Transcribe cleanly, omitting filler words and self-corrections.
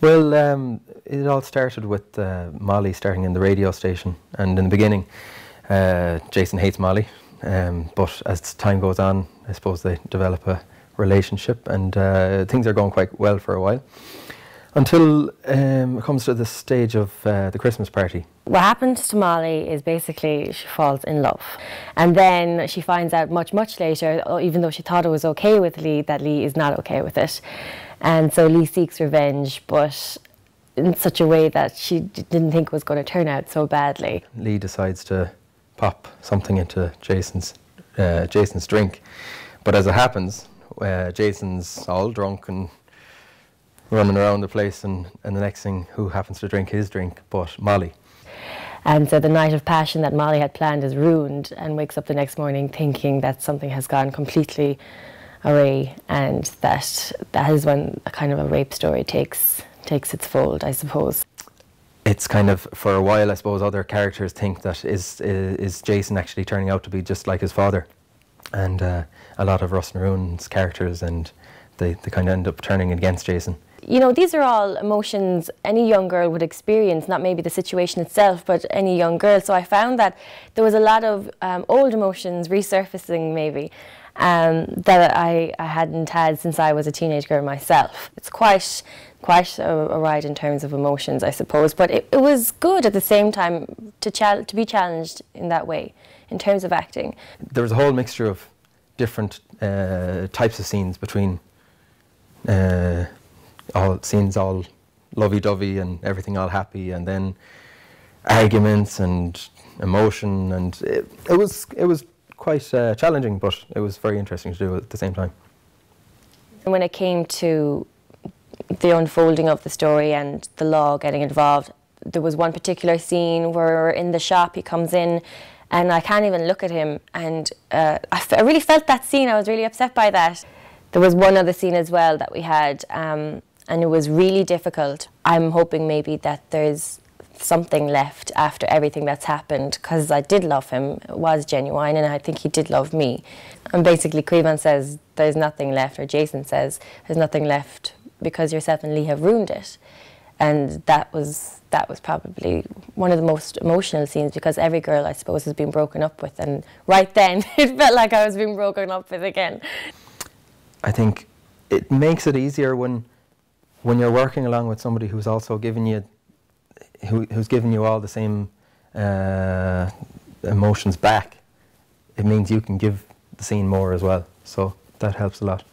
Well, it all started with Molly starting in the radio station, and in the beginning, Jason hates Molly, but as time goes on, I suppose they develop a relationship, and things are going quite well for a while, until it comes to the stage of the Christmas party. What happens to Molly is basically she falls in love, and then she finds out much later, even though she thought it was okay with Lee, that Lee is not okay with it. And so Lee seeks revenge, but in such a way that she didn't think was going to turn out so badly. Lee decides to pop something into Jason's drink, but as it happens, Jason's all drunk and running around the place, and the next thing, who happens to drink his drink but Molly. And so the night of passion that Molly had planned is ruined, and wakes up the next morning thinking that something has gone completely away, and that is when a kind of a rape story takes its fold, I suppose. It's kind of, for a while, I suppose, other characters think that is Jason actually turning out to be just like his father, and a lot of Russ Naroon's characters, and they kind of end up turning against Jason. You know, these are all emotions any young girl would experience, not maybe the situation itself, but any young girl. So I found that there was a lot of old emotions resurfacing, maybe, that I hadn't had since I was a teenage girl myself. It's quite a ride in terms of emotions, I suppose, but it was good at the same time to be challenged in that way, in terms of acting. There was a whole mixture of different types of scenes, between all lovey-dovey and everything all happy, and then arguments and emotion, and it was quite challenging, but it was very interesting to do at the same time. When it came to the unfolding of the story and the law getting involved, there was one particular scene where we're in the shop, he comes in, and I can't even look at him, and I really felt that scene. I was really upset by that. There was one other scene as well that we had, and it was really difficult. I'm hoping maybe that there's something left after everything that's happened, because I did love him, it was genuine, and I think he did love me. And basically Ciabhán says there's nothing left, or Jason says there's nothing left because yourself and Lee have ruined it. And that was probably one of the most emotional scenes, because every girl, I suppose, has been broken up with, and right then it felt like I was being broken up with again. I think it makes it easier when you're working along with somebody who's also giving you, who's giving you all the same emotions back. It means you can give the scene more as well, so that helps a lot.